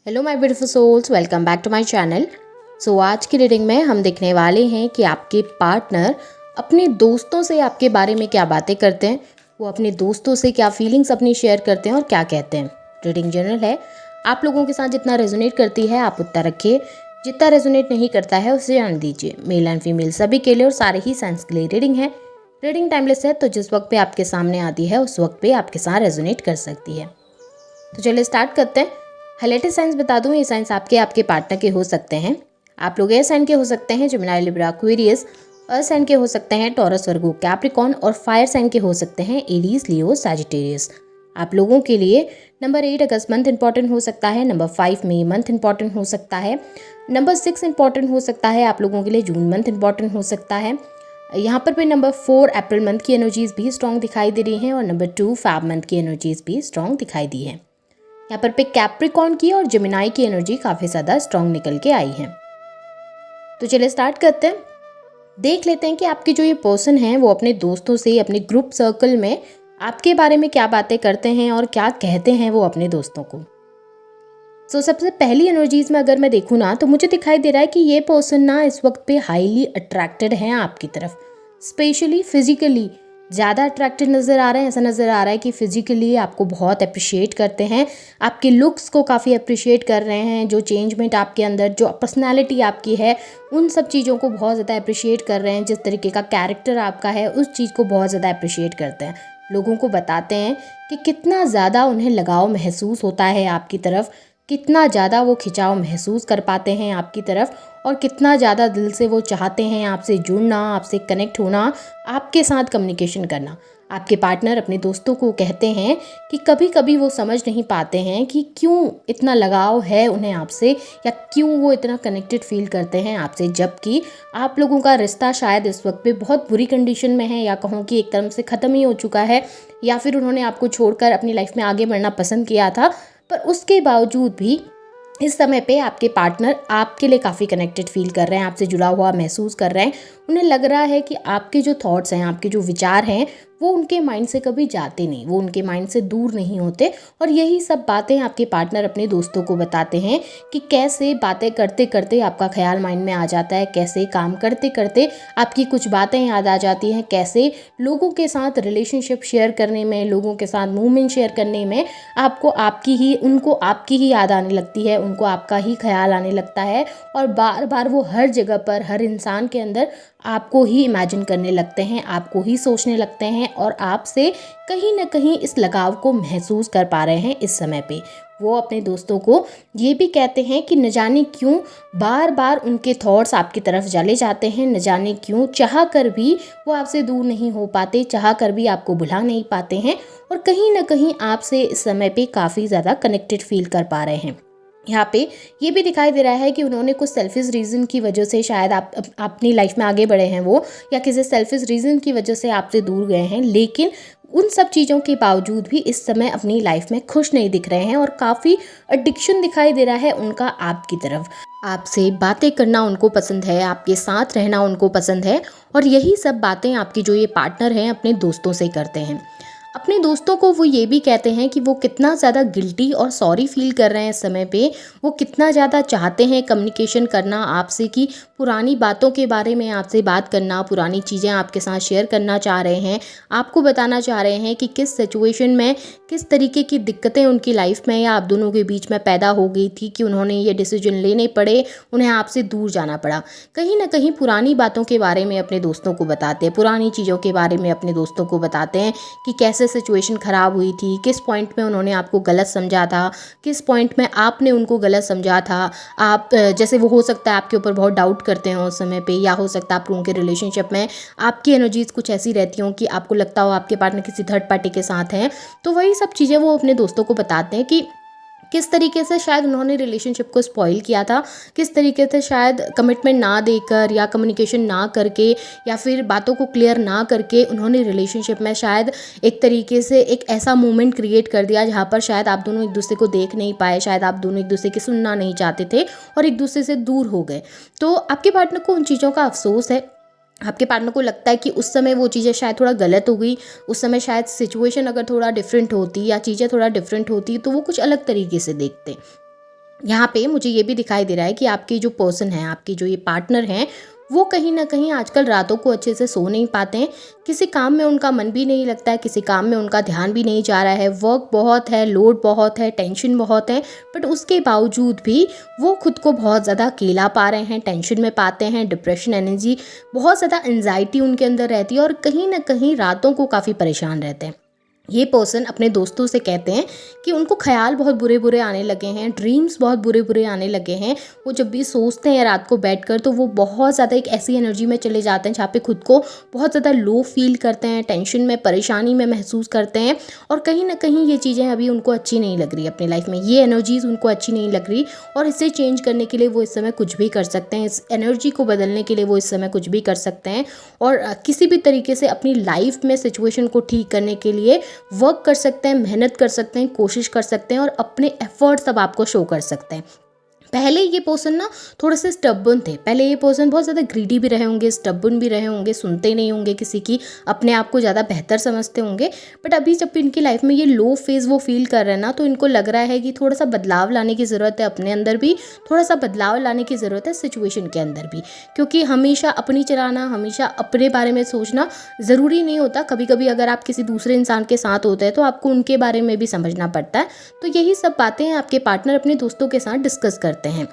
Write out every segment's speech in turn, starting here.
Hello my beautiful souls, welcome back to my channel. So आज की reading में हम देखने वाले हैं कि आपके पार्टनर अपने दोस्तों से आपके बारे में क्या बातें करते हैं, वो अपने दोस्तों से क्या फीलिंग्स अपनी शेयर करते हैं और क्या कहते हैं। रीडिंग जनरल है, आप लोगों के साथ जितना रेजोनेट करती है आप उतना रखिए, जितना रेजोनेट नहीं करता है उसे जान दीजिए। मेल एंड फीमेल सभी के लिए और सारे ही साइंस के लिए रीडिंग है। रीडिंग टाइमलेस है, तो जिस वक्त पे आपके सामने आती है उस वक्त पे आपके साथ रेजोनेट कर सकती है। तो चलिए स्टार्ट करते हैं। लेटेस्ट साइंस बता दूं, ये साइंस आपके पार्टनर के हो सकते हैं। आप लोग एयर साइन के हो सकते हैं, Gemini, Libra, Aquarius. Earth sign के हो सकते हैं, टॉरस, वर्गो, कैप्रिकॉर्न। और फायर साइन के हो सकते हैं, एरीज, लियो, सैजिटेरियस। आप लोगों के लिए नंबर 8 अगस्त मंथ इंपॉर्टेंट हो सकता है, नंबर 5 मई मंथ इंपॉर्टेंट हो सकता है, नंबर 6 इंपॉर्टेंट हो सकता है। आप लोगों के लिए जून मंथ इंपॉर्टेंट हो सकता है। यहाँ पर भी नंबर 4 अप्रैल मंथ की एनर्जीज भी स्ट्रॉन्ग दिखाई दे रही हैं और नंबर 2 फैब मंथ की एनर्जीज भी स्ट्रॉन्ग दिखाई दी है। यहाँ पर कैप्रिकॉर्न की और जेमिनी की एनर्जी काफ़ी ज़्यादा स्ट्रॉन्ग निकल के आई है। तो चलिए स्टार्ट करते हैं। देख लेते हैं कि आपके जो ये पर्सन हैं वो अपने दोस्तों से, अपने ग्रुप सर्कल में आपके बारे में क्या बातें करते हैं और क्या कहते हैं वो अपने दोस्तों को। सबसे पहली एनर्जीज में अगर मैं देखूँ ना, तो मुझे दिखाई दे रहा है कि ये पर्सन ना इस वक्त पे हाईली अट्रैक्टेड हैं आपकी तरफ, स्पेशली फिजिकली ज़्यादा अट्रैक्टेड नज़र आ रहे हैं। ऐसा नज़र आ रहा है कि फिजिकली आपको बहुत अप्रिशिएट करते हैं, आपके लुक्स को काफ़ी अप्रिशिएट कर रहे हैं, जो चेंजमेंट आपके अंदर, जो पर्सनालिटी आपकी है, उन सब चीज़ों को बहुत ज़्यादा अप्रिशिएट कर रहे हैं। जिस तरीके का कैरेक्टर आपका है उस चीज़ को बहुत ज़्यादा अप्रिशिएट करते हैं। लोगों को बताते हैं कि कितना ज़्यादा उन्हें लगाव महसूस होता है आपकी तरफ, कितना ज़्यादा वो खिंचाव महसूस कर पाते हैं आपकी तरफ, और कितना ज़्यादा दिल से वो चाहते हैं आपसे जुड़ना, आपसे कनेक्ट होना, आपके साथ कम्युनिकेशन करना। आपके पार्टनर अपने दोस्तों को कहते हैं कि कभी कभी वो समझ नहीं पाते हैं कि क्यों इतना लगाव है उन्हें आपसे, या क्यों वो इतना कनेक्टेड फील करते हैं आपसे, जबकि आप लोगों का रिश्ता शायद इस वक्त पे बहुत बुरी कंडीशन में है, या कहूँ कि एक तरफ से ख़त्म ही हो चुका है, या फिर उन्होंने आपको छोड़कर अपनी लाइफ में आगे बढ़ना पसंद किया था। पर उसके बावजूद भी इस समय पे आपके पार्टनर आपके लिए काफ़ी कनेक्टेड फील कर रहे हैं, आपसे जुड़ा हुआ महसूस कर रहे हैं। उन्हें लग रहा है कि आपके जो थॉट्स हैं, आपके जो विचार हैं, वो उनके माइंड से कभी जाते नहीं, वो उनके माइंड से दूर नहीं होते। और यही सब बातें आपके पार्टनर अपने दोस्तों को बताते हैं कि कैसे बातें करते करते आपका ख्याल माइंड में आ जाता है, कैसे काम करते करते आपकी कुछ बातें याद आ जाती हैं, कैसे लोगों के साथ रिलेशनशिप शेयर करने में, लोगों के साथ मूवमेंट शेयर करने में उनको आपकी ही याद आने लगती है, उनको आपका ही ख्याल आने लगता है। और बार बार वो हर जगह पर, हर इंसान के अंदर आपको ही इमेजिन करने लगते हैं, आपको ही सोचने लगते हैं, और आपसे कहीं ना कहीं इस लगाव को महसूस कर पा रहे हैं इस समय पे। वो अपने दोस्तों को ये भी कहते हैं कि न जाने क्यों बार बार उनके थॉट्स आपकी तरफ चले जाते हैं, न जाने क्यों चाह कर भी वो आपसे दूर नहीं हो पाते, चाह कर भी आपको भुला नहीं पाते हैं, और कहीं ना कहीं आपसे इस समय पे काफ़ी ज़्यादा कनेक्टेड फील कर पा रहे हैं। यहाँ पे ये भी दिखाई दे रहा है कि उन्होंने कुछ सेल्फिश रीज़न की वजह से शायद आप अपनी लाइफ में आगे बढ़े हैं वो, या किसी सेल्फिश रीज़न की वजह से आपसे दूर गए हैं, लेकिन उन सब चीज़ों के बावजूद भी इस समय अपनी लाइफ में खुश नहीं दिख रहे हैं, और काफ़ी एडिक्शन दिखाई दे रहा है उनका आपकी तरफ। आपसे बातें करना उनको पसंद है, आपके साथ रहना उनको पसंद है, और यही सब बातें आपकी जो ये पार्टनर हैं अपने दोस्तों से करते हैं। अपने दोस्तों को वो ये भी कहते हैं कि वो कितना ज़्यादा गिल्टी और सॉरी फील कर रहे हैं इस समय पे, वो कितना ज़्यादा चाहते हैं कम्युनिकेशन करना आपसे, कि पुरानी बातों के बारे में आपसे बात करना, पुरानी चीज़ें आपके साथ शेयर करना चाह रहे हैं, आपको बताना चाह रहे हैं कि किस सिचुएशन में किस तरीके की दिक्कतें उनकी लाइफ में या आप दोनों के बीच में पैदा हो गई थी कि उन्होंने ये डिसीजन लेने पड़े, उन्हें आपसे दूर जाना पड़ा। कहीं ना कहीं पुरानी बातों के बारे में अपने दोस्तों को बताते हैं, पुरानी चीज़ों के बारे में अपने दोस्तों को बताते हैं कि कैसे सिचुएशन ख़राब हुई थी, किस पॉइंट में उन्होंने आपको गलत समझा था, किस पॉइंट में आपने उनको गलत समझा था। आप जैसे वो हो सकता है आपके ऊपर बहुत डाउट करते हो उस समय पे, या हो सकता है आप लोगों के रिलेशनशिप में आपकी एनर्जीज कुछ ऐसी रहती हों कि आपको लगता हो आपके पार्टनर किसी थर्ड पार्टी के साथ हैं। तो वही सब चीज़ें वो अपने दोस्तों को बताते हैं कि किस तरीके से शायद उन्होंने रिलेशनशिप को स्पॉइल किया था, किस तरीके से शायद कमिटमेंट ना देकर या कम्युनिकेशन ना करके या फिर बातों को क्लियर ना करके उन्होंने रिलेशनशिप में शायद एक तरीके से एक ऐसा मोमेंट क्रिएट कर दिया जहाँ पर शायद आप दोनों एक दूसरे को देख नहीं पाए, शायद आप दोनों एक दूसरे की सुनना नहीं चाहते थे और एक दूसरे से दूर हो गए। तो आपके पार्टनर को उन चीज़ों का अफसोस है, आपके पार्टनर को लगता है कि उस समय वो चीज़ें शायद थोड़ा गलत हो गई, उस समय शायद सिचुएशन अगर थोड़ा डिफरेंट होती या चीज़ें थोड़ा डिफरेंट होती तो वो कुछ अलग तरीके से देखते। यहाँ पे मुझे ये भी दिखाई दे रहा है कि आपकी जो पर्सन है, आपकी जो ये पार्टनर हैं, वो कहीं न कहीं आजकल रातों को अच्छे से सो नहीं पाते हैं। किसी काम में उनका मन भी नहीं लगता है, किसी काम में उनका ध्यान भी नहीं जा रहा है। वर्क बहुत है, लोड बहुत है, टेंशन बहुत है, बट उसके बावजूद भी वो खुद को बहुत ज़्यादा अकेला पा रहे हैं, टेंशन में पाते हैं, डिप्रेशन एनर्जी, बहुत ज़्यादा एंग्ज़ायटी उनके अंदर रहती है और कहीं न कहीं रातों को काफ़ी परेशान रहते हैं। ये पर्सन अपने दोस्तों से कहते हैं कि उनको ख़्याल बहुत बुरे-बुरे आने लगे हैं, ड्रीम्स बहुत बुरे-बुरे आने लगे हैं। वो जब भी सोचते हैं रात को बैठकर तो वो बहुत ज़्यादा एक ऐसी एनर्जी में चले जाते हैं जहाँ पे खुद को बहुत ज़्यादा लो फ़ील करते हैं, टेंशन में, परेशानी में महसूस करते हैं और कहीं न कहीं ये चीज़ें अभी उनको अच्छी नहीं लग रही अपनी लाइफ़ में। ये एनर्जीज़ उनको अच्छी नहीं लग रही और इसे चेंज करने के लिए वो इस समय कुछ भी कर सकते हैं। इस एनर्जी को बदलने के लिए वो इस समय कुछ भी कर सकते हैं और किसी भी तरीके से अपनी लाइफ़ में सिचुएशन को ठीक करने के लिए वर्क कर सकते हैं, मेहनत कर सकते हैं, कोशिश कर सकते हैं और अपने एफर्ट्स अब आपको शो कर सकते हैं। पहले ये पर्सन ना थोड़े से स्टबर्न थे। पहले ये पर्सन बहुत ज़्यादा ग्रीडी भी रहे होंगे, स्टबर्न भी रहे होंगे, सुनते नहीं होंगे किसी की, अपने आप को ज़्यादा बेहतर समझते होंगे। बट अभी जब इनकी लाइफ में ये लो फेज़ वो फ़ील कर रहे हैं ना, तो इनको लग रहा है कि थोड़ा-सा बदलाव लाने की ज़रूरत है अपने अंदर भी, थोड़ा-सा बदलाव लाने की ज़रूरत है सिचुएशन के अंदर भी। क्योंकि हमेशा अपनी चलाना, हमेशा अपने बारे में सोचना ज़रूरी नहीं होता। कभी-कभी अगर आप किसी दूसरे इंसान के साथ होते हैं, तो आपको उनके बारे में भी समझना पड़ता है। तो यही सब बातें आपके पार्टनर अपने दोस्तों के साथ डिस्कस करते हैं।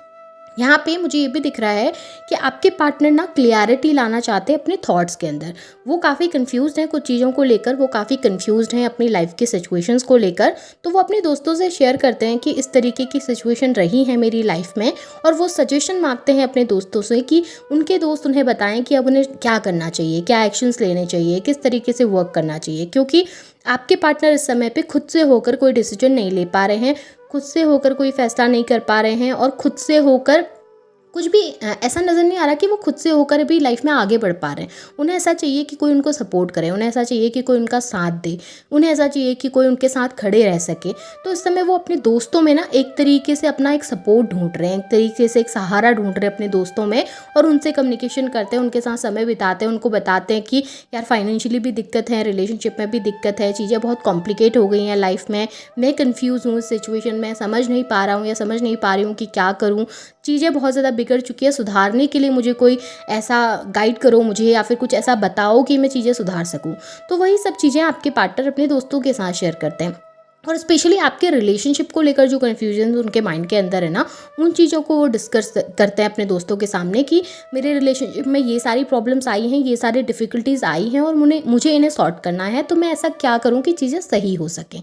यहाँ पे मुझे ये भी दिख रहा है कि आपके पार्टनर ना क्लियरिटी लाना चाहते हैं अपने थॉट्स के अंदर। वो काफ़ी कंफ्यूज्ड हैं कुछ चीज़ों को लेकर, वो काफ़ी कंफ्यूज्ड हैं अपनी लाइफ की सिचुएशंस को लेकर। तो वो अपने दोस्तों से शेयर करते हैं कि इस तरीके की सिचुएशन रही है मेरी लाइफ में और वो सजेशन मांगते हैं अपने दोस्तों से कि उनके दोस्त उन्हें बताएं कि अब उन्हें क्या करना चाहिए, क्या एक्शंस लेने चाहिए, किस तरीके से वर्क करना चाहिए। क्योंकि आपके पार्टनर इस समय पे खुद से होकर कोई डिसीजन नहीं ले पा रहे हैं, खुद से होकर कोई फैसला नहीं कर पा रहे हैं और खुद से होकर कुछ भी ऐसा नज़र नहीं आ रहा कि वो खुद से होकर भी लाइफ में आगे बढ़ पा रहे हैं। उन्हें ऐसा चाहिए कि कोई उनको सपोर्ट करे, उन्हें ऐसा चाहिए कि कोई उनका साथ दे, उन्हें ऐसा चाहिए कि कोई उनके साथ खड़े रह सके। तो इस समय वो अपने दोस्तों में ना एक तरीके से अपना एक सपोर्ट ढूंढ रहे हैं, एक तरीके से एक सहारा ढूंढ रहे हैं अपने दोस्तों में और उनसे कम्युनिकेशन करते हैं, उनके साथ समय बिताते हैं, उनको बताते हैं कि यार फाइनेंशियली भी दिक्कत है, रिलेशनशिप में भी दिक्कत है, चीज़ें बहुत कॉम्प्लिकेट हो गई हैं लाइफ में, मैं कन्फ्यूज़ हूँ इस सिचुएशन में, समझ नहीं पा रहा हूँ या समझ नहीं पा रही हूँ कि क्या करूँ, चीज़ें बहुत ज़्यादा बिगड़ चुकी है, सुधारने के लिए मुझे कोई ऐसा गाइड करो मुझे या फिर कुछ ऐसा बताओ कि मैं चीज़ें सुधार सकूँ। तो वही सब चीज़ें आपके पार्टनर अपने दोस्तों के साथ शेयर करते हैं और स्पेशली आपके रिलेशनशिप को लेकर जो कन्फ्यूजन उनके माइंड के अंदर है ना, उन चीज़ों को वो डिस्कस करते हैं अपने दोस्तों के सामने कि मेरे रिलेशनशिप में ये सारी प्रॉब्लम्स आई हैं, ये सारी डिफ़िकल्टीज़ आई हैं और मुझे इन्हें सॉर्ट करना है, तो मैं ऐसा क्या करूँ कि चीज़ें सही हो सकें।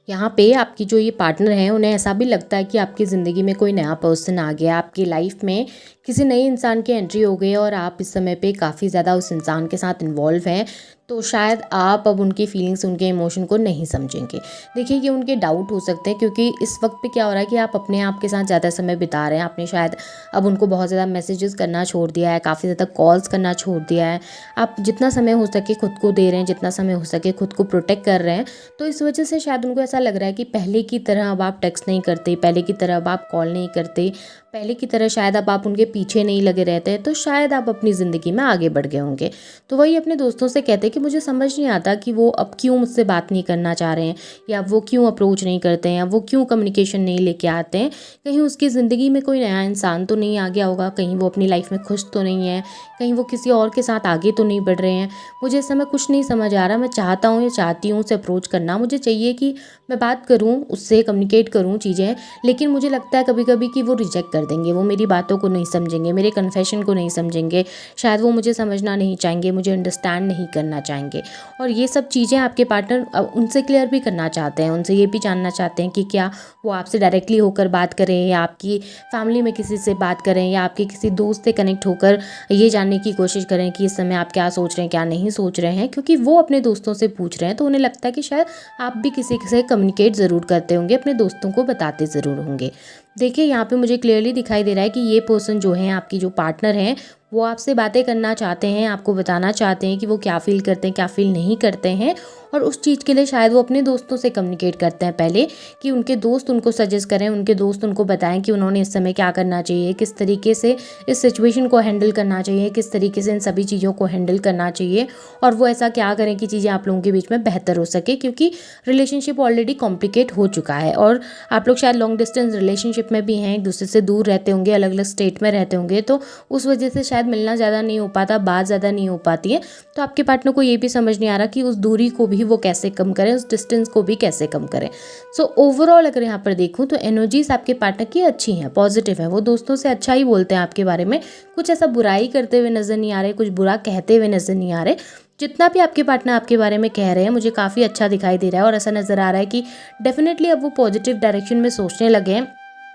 यहाँ पे आपकी जो ये पार्टनर हैं उन्हें ऐसा भी लगता है कि आपकी ज़िंदगी में कोई नया पर्सन आ गया, आपकी लाइफ में किसी नए इंसान की एंट्री हो गई है और आप इस समय पे काफ़ी ज़्यादा उस इंसान के साथ इन्वॉल्व हैं। तो शायद आप अब उनकी फीलिंग्स, उनके इमोशन को नहीं समझेंगे। देखिए ये उनके डाउट हो सकते हैं क्योंकि इस वक्त पे क्या हो रहा है कि आप अपने आप के साथ ज़्यादा समय बिता रहे हैं। आपने शायद अब उनको बहुत ज़्यादा मैसेजेस करना छोड़ दिया है, काफ़ी ज़्यादा कॉल्स करना छोड़ दिया है। आप जितना समय हो सके खुद को दे रहे हैं, जितना समय हो सके खुद को प्रोटेक्ट कर रहे हैं। तो इस वजह से शायद उनको ऐसा लग रहा है कि पहले की तरह अब आप टेक्स्ट नहीं करते, पहले की तरह अब आप कॉल नहीं करते, पहले की तरह शायद अब आप उनके पीछे नहीं लगे रहते हैं, तो शायद आप अपनी ज़िंदगी में आगे बढ़ गए होंगे। तो वही अपने दोस्तों से कहते हैं कि मुझे समझ नहीं आता कि वो अब क्यों मुझसे बात नहीं करना चाह रहे हैं या वो क्यों अप्रोच नहीं करते हैं या वो क्यों कम्युनिकेशन नहीं लेके आते हैं। कहीं उसकी ज़िंदगी में कोई नया इंसान तो नहीं आ गया होगा, कहीं वो अपनी लाइफ में खुश तो नहीं है, कहीं वो किसी और के साथ आगे तो नहीं बढ़ रहे हैं। मुझे इस समय कुछ नहीं समझ आ रहा, मैं चाहता हूँ या चाहती हूँ उसे अप्रोच करना, मुझे चाहिए कि मैं बात करूँ उससे, कम्युनिकेट करूँ चीज़ें, लेकिन मुझे लगता है कभी कभी कि वो रिजेक्ट कर देंगे, वो मेरी बातों को नहीं समझेंगे, मेरे कन्फेशन को नहीं समझेंगे, शायद वो मुझे समझना नहीं चाहेंगे, मुझे अंडरस्टैंड नहीं करना चाहेंगे। और ये सब चीज़ें आपके पार्टनर अब उनसे क्लियर भी करना चाहते हैं, उनसे ये भी जानना चाहते हैं कि क्या वो आपसे डायरेक्टली होकर बात करें या आपकी फैमिली में किसी से बात करें या आपके किसी दोस्त से कनेक्ट होकर ये जानने की कोशिश करें कि इस समय आप क्या सोच रहे हैं, क्या नहीं सोच रहे हैं। क्योंकि वो अपने दोस्तों से पूछ रहे हैं तो उन्हें लगता है कि शायद आप भी किसी से कम्युनिकेट ज़रूर करते होंगे, अपने दोस्तों को बताते ज़रूर होंगे। देखिए यहाँ पे मुझे क्लियरली दिखाई दे रहा है कि ये पर्सन जो है, आपकी जो पार्टनर हैं, वो आपसे बातें करना चाहते हैं, आपको बताना चाहते हैं कि वो क्या फ़ील करते हैं, क्या फ़ील नहीं करते हैं और उस चीज़ के लिए शायद वो अपने दोस्तों से कम्युनिकेट करते हैं पहले, कि उनके दोस्त उनको सजेस्ट करें, उनके दोस्त उनको बताएं कि उन्होंने इस समय क्या करना चाहिए, किस तरीके से इस सिचुएशन को हैंडल करना चाहिए, किस तरीके से इन सभी चीज़ों को हैंडल करना चाहिए, और वो ऐसा क्या करें कि चीज़ें आप लोगों के बीच में बेहतर हो सके, क्योंकि रिलेशनशिप ऑलरेडी कॉम्प्लिकेट हो चुका है और आप लोग शायद लॉन्ग डिस्टेंस रिलेशनशिप में भी हैं, एक दूसरे से दूर रहते होंगे, अलग अलग स्टेट में रहते होंगे, तो उस वजह से शायद मिलना ज़्यादा नहीं हो पाता, बात ज़्यादा नहीं हो पाती है। तो आपके पार्टनर को ये भी समझ नहीं आ रहा कि उस दूरी को भी वो कैसे कम करें, उस डिस्टेंस को भी कैसे कम करें। सो ओवरऑल अगर यहाँ पर देखूँ तो एनर्जीज आपके पार्टनर की अच्छी हैं, पॉजिटिव है, वो दोस्तों से अच्छा ही बोलते हैं आपके बारे में, कुछ ऐसा बुराई करते हुए नज़र नहीं आ रहे, कुछ बुरा कहते हुए नज़र नहीं आ रहे। जितना भी आपके पार्टनर आपके बारे में कह रहे हैं मुझे काफ़ी अच्छा दिखाई दे रहा है और ऐसा नज़र आ रहा है कि डेफिनेटली अब वो पॉजिटिव डायरेक्शन में सोचने लगे हैं।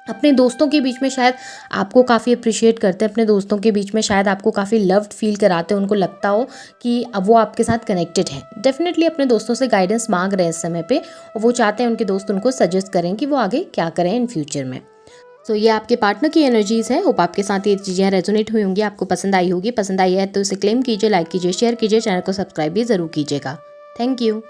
अपने दोस्तों के बीच में शायद आपको काफ़ी अप्रिशिएट करते हैं, अपने दोस्तों के बीच में शायद आपको काफ़ी लव्ड फील कराते हैं, उनको लगता हो कि अब वो आपके साथ कनेक्टेड है। डेफिनेटली अपने दोस्तों से गाइडेंस मांग रहे हैं इस समय पे, और वो चाहते हैं उनके दोस्त उनको सजेस्ट करें कि वो आगे क्या करें इन फ्यूचर में। तो ये आपके पार्टनर की एनर्जीज़ है। होप आपके साथ ये चीज़ें रेजोनेट हुई होंगी, आपको पसंद आई होगी। पसंद आई है तो इसे क्लेम कीजिए, लाइक कीजिए, शेयर कीजिए, चैनल को सब्सक्राइब भी ज़रूर कीजिएगा। Thank you.